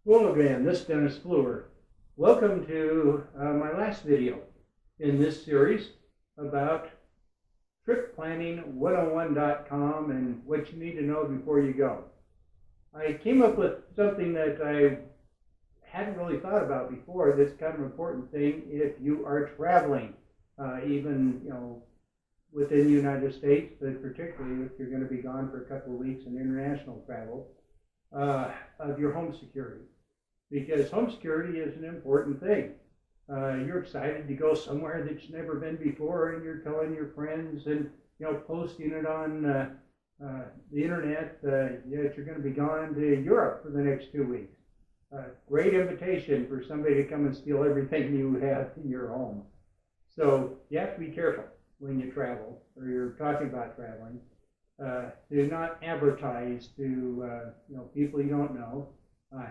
Hello again, this is Dennis Fluer. Welcome to my last video in this series about tripplanning101.com and what you need to know before you go. I came up with something that I hadn't really thought about before. That's kind of an important thing if you are traveling, even within the United States, but particularly if you're going to be gone for a couple of weeks in international travel, of your home security. Because home security is an important thing. You're excited to go somewhere that you've never been before, and you're telling your friends and posting it on the internet that you're going to be gone to Europe for the next 2 weeks. Great invitation for somebody to come and steal everything you have in your home. So you have to be careful when you travel, or you're talking about traveling. Do not advertise to people you don't know.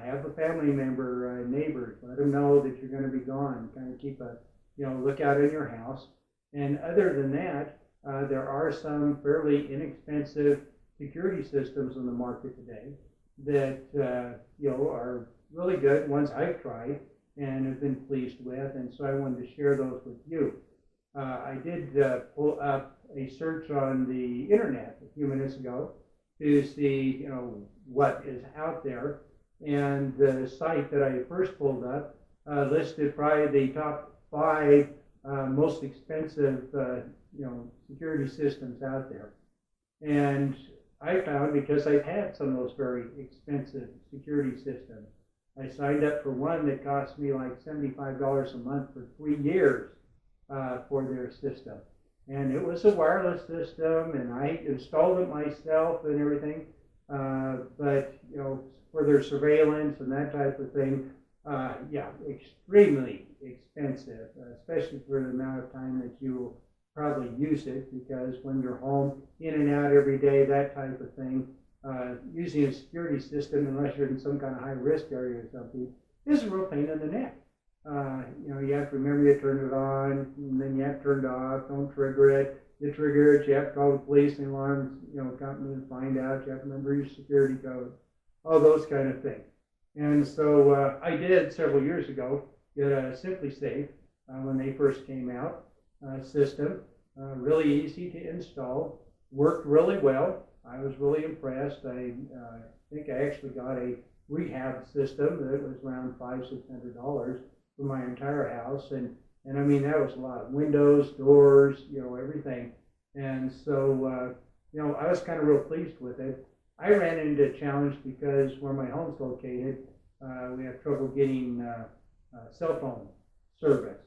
Have a family member, neighbors, let them know that you're going to be gone. Kind of keep a lookout in your house. And other than that, there are some fairly inexpensive security systems on the market today that are really good. Ones I've tried and have been pleased with, and so I wanted to share those with you. I did pull up a search on the internet a few minutes ago to see what is out there. And the site that I first pulled up listed probably the top 5 most expensive security systems out there. And I found, because I've had some of those very expensive security systems, I signed up for one that cost me like $75 a month for 3 years for their system. And it was a wireless system, and I installed it myself and everything. But for their surveillance and that type of thing, extremely expensive, especially for the amount of time that you will probably use it, because when you're home, in and out every day, that type of thing, using a security system, unless you're in some kind of high-risk area or something, is a real pain in the neck. You have to remember you turn it on, and then you have to turn it off, don't trigger it. You trigger it, you have to call the police and alarm company and find out. You have to remember your security code, all those kind of things. And so I did several years ago get a Simply Safe when they first came out system. Really easy to install, worked really well. I was really impressed. I think I actually got a rehab system that was around $500-600 for my entire house, and I mean, that was a lot of windows, doors, everything. And so I was kind of real pleased with it. I ran into a challenge because where my home's located, we have trouble getting cell phone service.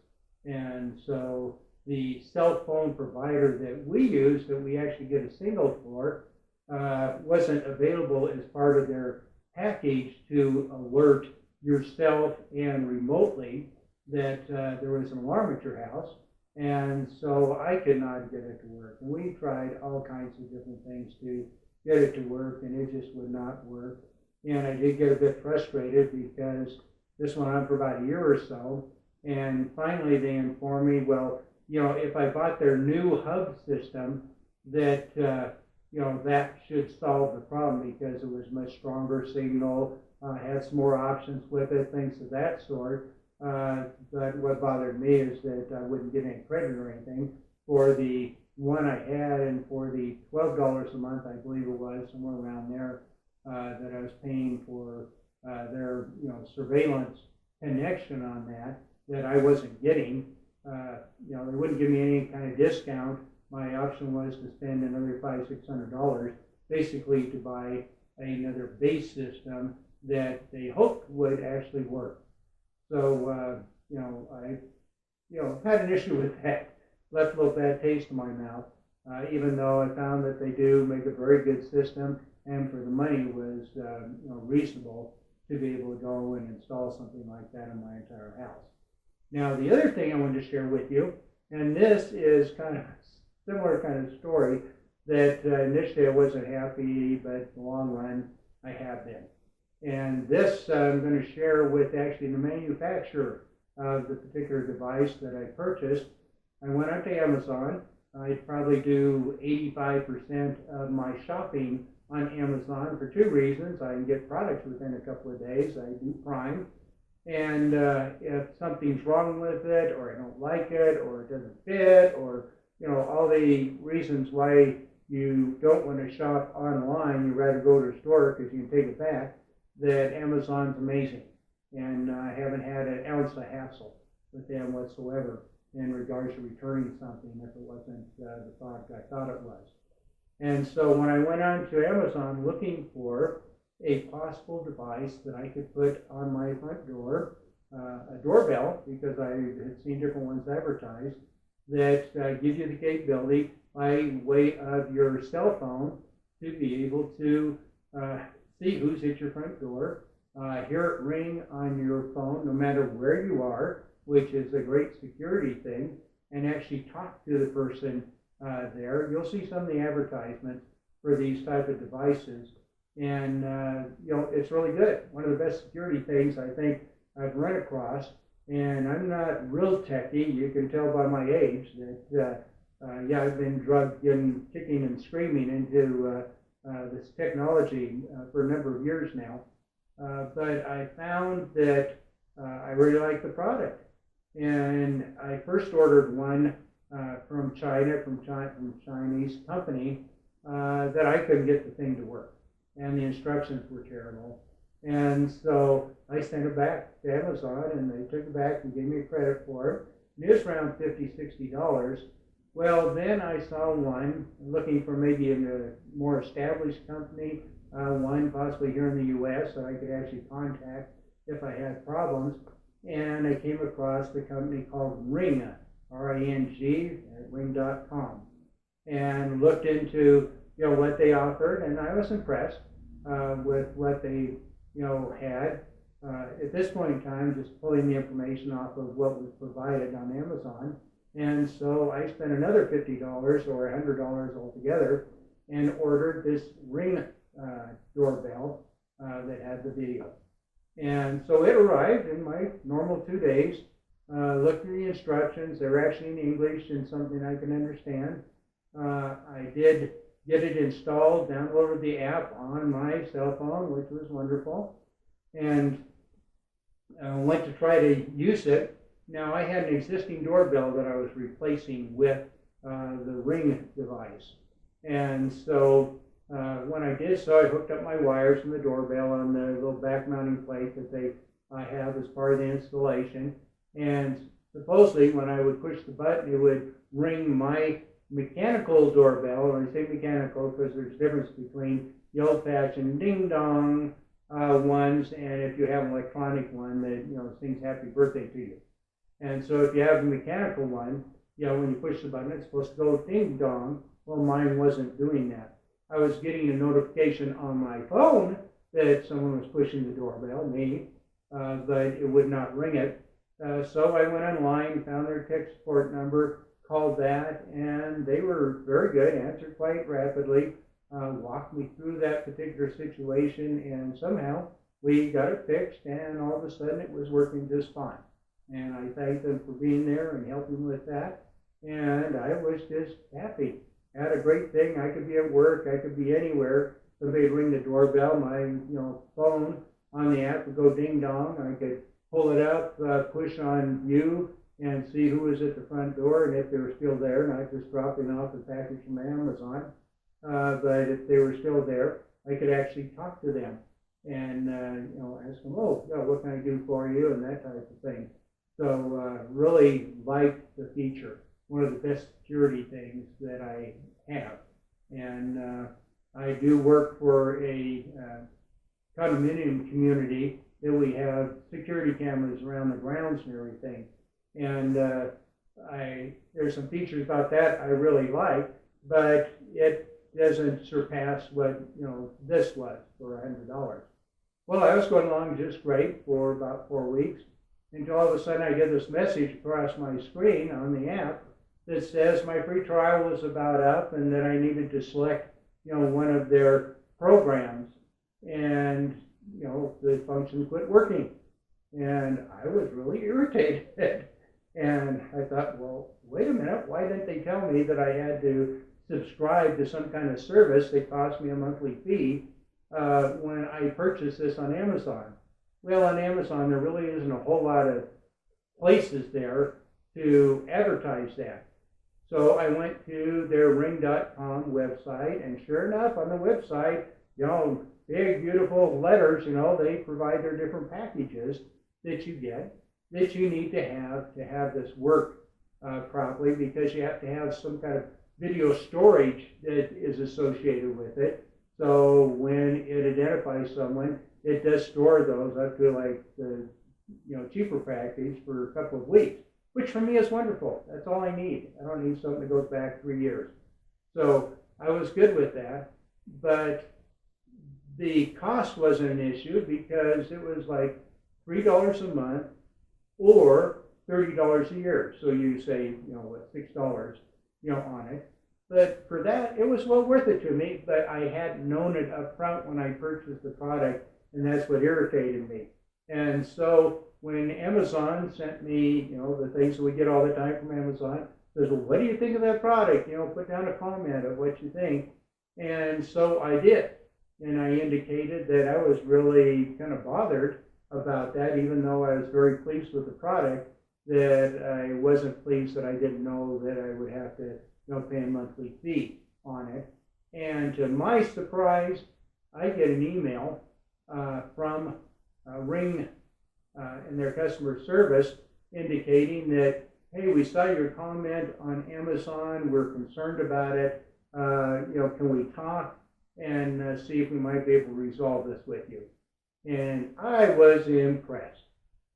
And so the cell phone provider that we use, that we actually get a signal for, wasn't available as part of their package to alert yourself and remotely that there was an alarm at your house. And so I could not get it to work. And we tried all kinds of different things to get it to work, and it just would not work. And I did get a bit frustrated because this went on for about a year or so. And finally they informed me, well, if I bought their new hub system, that that should solve the problem, because it was much stronger signal, had some more options with it, things of that sort. But what bothered me is that I wouldn't get any credit or anything for the one I had, and for the $12 a month, I believe it was, somewhere around there, that I was paying for their surveillance connection on that I wasn't getting. They wouldn't give me any kind of discount. My option was to spend another $500-600 basically to buy another base system that they hoped would actually work. So I had an issue with that. Left a little bad taste in my mouth, even though I found that they do make a very good system, and for the money was reasonable to be able to go and install something like that in my entire house. Now, the other thing I wanted to share with you, and this is kind of a similar kind of story, that initially I wasn't happy, but in the long run I have been. And this I'm going to share with actually the manufacturer of the particular device that I purchased. I went onto Amazon. I probably do 85% of my shopping on Amazon for two reasons. I can get products within a couple of days. I do Prime. And if something's wrong with it, or I don't like it, or it doesn't fit, or all the reasons why you don't want to shop online, you rather go to a store because you can take it back, that Amazon's amazing. And I haven't had an ounce of hassle with them whatsoever in regards to returning something if it wasn't the product I thought it was. And so when I went on to Amazon looking for a possible device that I could put on my front door, a doorbell, because I had seen different ones advertised, that give you the capability by way of your cell phone to be able to see who's at your front door, hear it ring on your phone no matter where you are, which is a great security thing, and actually talk to the person there. You'll see some of the advertisements for these type of devices, and it's really good. One of the best security things I think I've run across, and I'm not real techie. You can tell by my age that I've been drugged in kicking and screaming into this technology for a number of years now. But I found that I really like the product. And I first ordered one from China, from Chinese company, that I couldn't get the thing to work. And the instructions were terrible. And so I sent it back to Amazon, and they took it back and gave me credit for it. And it was around $50, $60. Well, then I saw one looking for maybe in a more established company, one possibly here in the U.S. that I could actually contact if I had problems. And I came across the company called Ring, R-I-N-G, at ring.com, and looked into what they offered, and I was impressed with what they had. At this point in time, just pulling the information off of what was provided on Amazon. And so I spent another $50 or $100 altogether and ordered this Ring doorbell that had the video. And so it arrived in my normal 2 days. Looked through the instructions. They're actually in English and something I can understand. I did get it installed, downloaded the app on my cell phone, which was wonderful, and went to try to use it. Now, I had an existing doorbell that I was replacing with the Ring device. And so when I did so, I hooked up my wires from the doorbell on the little back mounting plate that I have as part of the installation. And supposedly, when I would push the button, it would ring my mechanical doorbell. And I say mechanical because there's a difference between the old-fashioned ding-dong ones, and if you have an electronic one that sings happy birthday to you. And so if you have a mechanical one, when you push the button, it's supposed to go ding-dong. Well, mine wasn't doing that. I was getting a notification on my phone that someone was pushing the doorbell, me, but it would not ring it. So I went online, found their tech support number, called that, and they were very good, answered quite rapidly, walked me through that particular situation, and somehow we got it fixed, and all of a sudden it was working just fine. And I thanked them for being there and helping with that, and I was just happy. Had a great thing. I could be at work, I could be anywhere. Somebody would ring the doorbell, my phone on the app would go ding dong. I could pull it up, push on view, and see who was at the front door and if they were still there, not just dropping off a package from Amazon. But if they were still there, I could actually talk to them and ask them, what can I do for you, and that type of thing. So really liked the feature. One of the best security things that I have. And I do work for a condominium community that we have security cameras around the grounds and everything. And there's some features about that I really like, but it doesn't surpass what this was for $100. Well, I was going along just great for about 4 weeks until all of a sudden I get this message across my screen on the app that says my free trial was about up and that I needed to select one of their programs, and the function quit working. And I was really irritated. And I thought, well, wait a minute, why didn't they tell me that I had to subscribe to some kind of service that costs me a monthly fee when I purchase this on Amazon. Well, on Amazon, there really isn't a whole lot of places there to advertise that. So I went to their ring.com website, and sure enough, on the website, big, beautiful letters, they provide their different packages that you get that you need to have this work properly, because you have to have some kind of video storage that is associated with it. So when it identifies someone, it does store those up to like the cheaper package for a couple of weeks, which for me is wonderful. That's all I need. I don't need something that goes back 3 years. So I was good with that, but the cost wasn't an issue because it was like $3 a month or $30 a year. So you say, $6, on it. But for that, it was well worth it to me, but I hadn't known it up front when I purchased the product, and that's what irritated me. And so when Amazon sent me, the things that we get all the time from Amazon, says, well, what do you think of that product? Put down a comment of what you think. And so I did. And I indicated that I was really kind of bothered about that, even though I was very pleased with the product, that I wasn't pleased that I didn't know that I would have to pay a monthly fee on it. And to my surprise, I get an email from Ring in their customer service indicating that, hey, we saw your comment on Amazon, we're concerned about it, can we talk and see if we might be able to resolve this with you? And I was impressed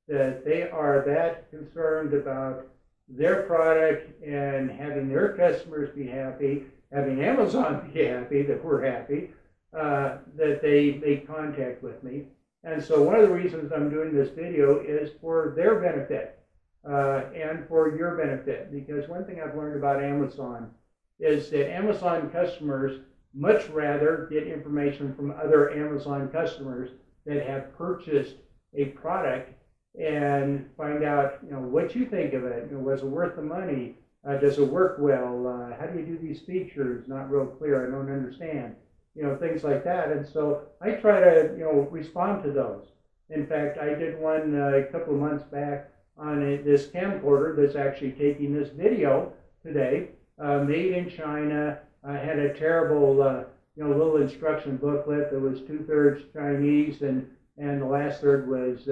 that they are that concerned about their product and having their customers be happy, having Amazon be happy that we're happy, that they make contact with me. And so one of the reasons I'm doing this video is for their benefit and for your benefit, because one thing I've learned about Amazon is that Amazon customers much rather get information from other Amazon customers that have purchased a product and find out, what you think of it. Was it worth the money? Does it work well? How do you do these features? Not real clear. I don't understand. Things like that. And so I try to, respond to those. In fact, I did one a couple of months back on this camcorder that's actually taking this video today, made in China. I had a terrible, little instruction booklet that was 2/3 Chinese, and the last third was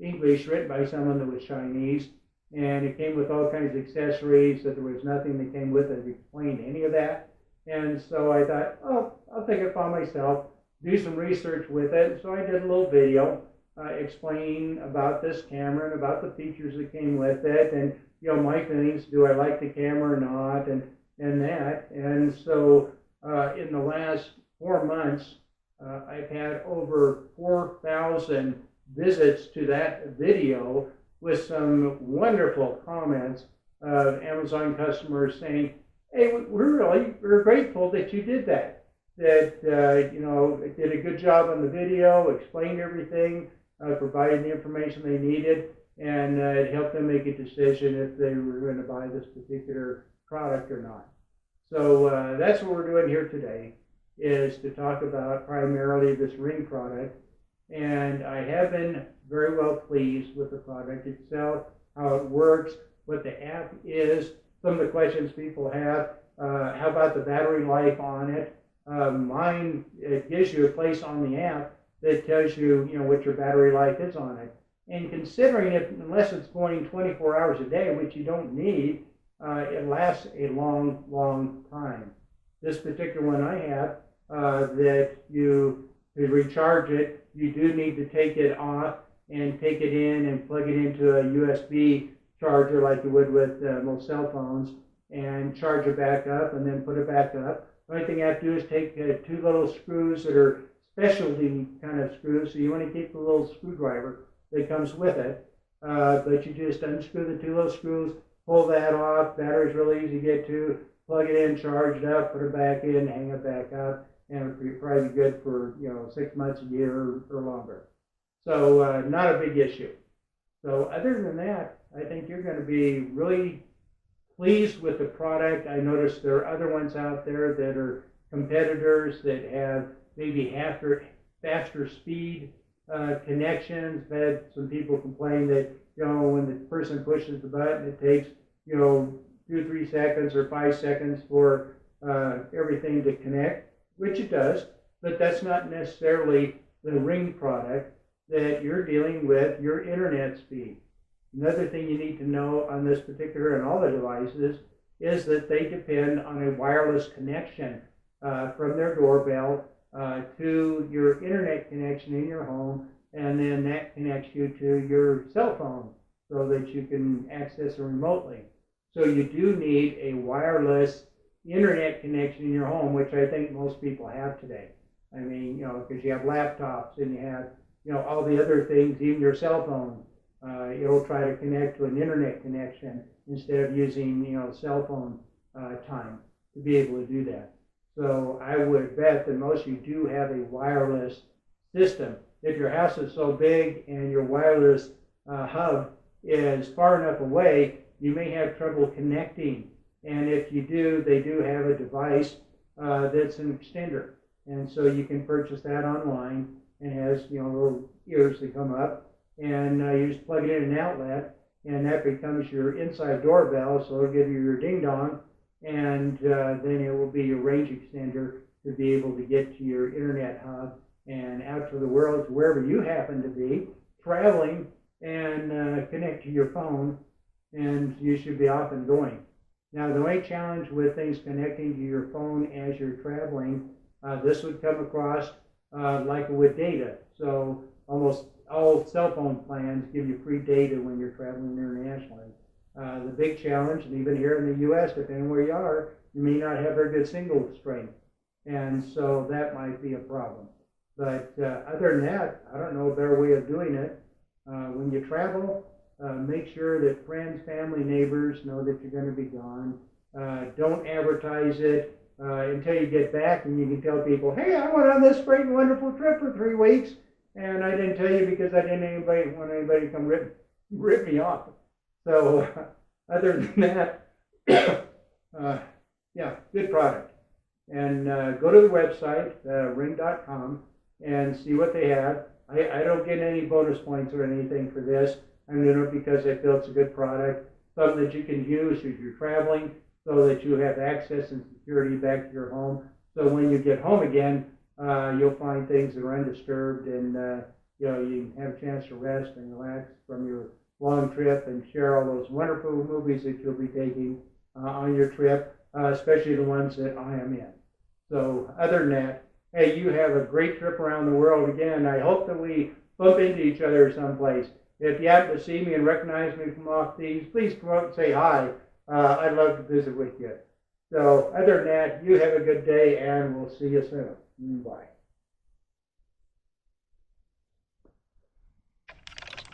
English, written by someone that was Chinese, and it came with all kinds of accessories, that there was nothing that came with it that explained any of that. And so I thought, I'll take it upon myself, do some research with it. So I did a little video explaining about this camera and about the features that came with it, and my feelings, do I like the camera or not, and that. And so in the last 4 months, I've had over 4,000 visits to that video, with some wonderful comments of Amazon customers saying, hey, we're grateful that you did that, it did a good job on the video, explained everything, provided the information they needed, and it helped them make a decision if they were going to buy this particular product or not. So that's what we're doing here today, is to talk about primarily this Ring product. And I have been very well pleased with the product itself, how it works, what the app is, some of the questions people have. How about the battery life on it? Mine, it gives you a place on the app that tells you, what your battery life is on it. And considering it, unless it's going 24 hours a day, which you don't need, it lasts a long, long time. This particular one I have, that to recharge it, you do need to take it off and take it in and plug it into a USB charger like you would with most cell phones, and charge it back up and then put it back up. The only thing you have to do is take 2 little screws that are specialty kind of screws, so you want to keep the little screwdriver that comes with it, but you just unscrew the 2 little screws, pull that off. Battery's really easy to get to, plug it in, charge it up, put it back in, hang it back up, and it'll probably be good for 6 months, a year, or longer. So not a big issue. So other than that, I think you're going to be really pleased with the product. I noticed there are other ones out there that are competitors that have maybe faster speed connections. I've had some people complain that, when the person pushes the button, it takes, 2-3 seconds or 5 seconds for everything to connect, which it does, but that's not necessarily the Ring product. That you're dealing with your internet speed. Another thing you need to know on this particular and all the devices is that they depend on a wireless connection from their doorbell to your internet connection in your home, and then that connects you to your cell phone so that you can access it remotely. So you do need a wireless internet connection in your home, which I think most people have today. I mean, because you have laptops and you have, all the other things, even your cell phone, it'll try to connect to an internet connection instead of using, cell phone time to be able to do that. So I would bet that most of you do have a wireless system. If your house is so big and your wireless hub is far enough away, you may have trouble connecting. And if you do, they do have a device that's an extender. And so you can purchase that online, and has, little ears that come up, and you just plug it in an outlet, and that becomes your inside doorbell, so it'll give you your ding dong, and then it will be your range extender to be able to get to your internet hub and out to the world, to wherever you happen to be, traveling, and connect to your phone, and you should be off and going. Now, the only challenge with things connecting to your phone as you're traveling, this would come across like with data. So almost all cell phone plans give you free data when you're traveling internationally. The big challenge, and even here in the U.S., depending where you are, you may not have very good signal strength. And so that might be a problem. But other than that, I don't know a better way of doing it. When you travel, make sure that friends, family, neighbors know that you're going to be gone. Don't advertise it until you get back, and you can tell people, hey, I went on this great and wonderful trip for 3 weeks, and I didn't tell you because I didn't want anybody to come rip me off. So other than that, yeah, good product. And go to the website, ring.com, and see what they have. I don't get any bonus points or anything for this. I'm doing it because I feel it's a good product, something that you can use as you're traveling, so that you have access and security back to your home. So when you get home again, you'll find things that are undisturbed, and you can have a chance to rest and relax from your long trip and share all those wonderful movies that you'll be taking on your trip, especially the ones that I am in. So other than that, hey, you have a great trip around the world. Again, I hope that we bump into each other someplace. If you happen to see me and recognize me from off these, please come up and say hi. I'd love to visit with you. So other than that, you have a good day, and we'll see you soon. Bye.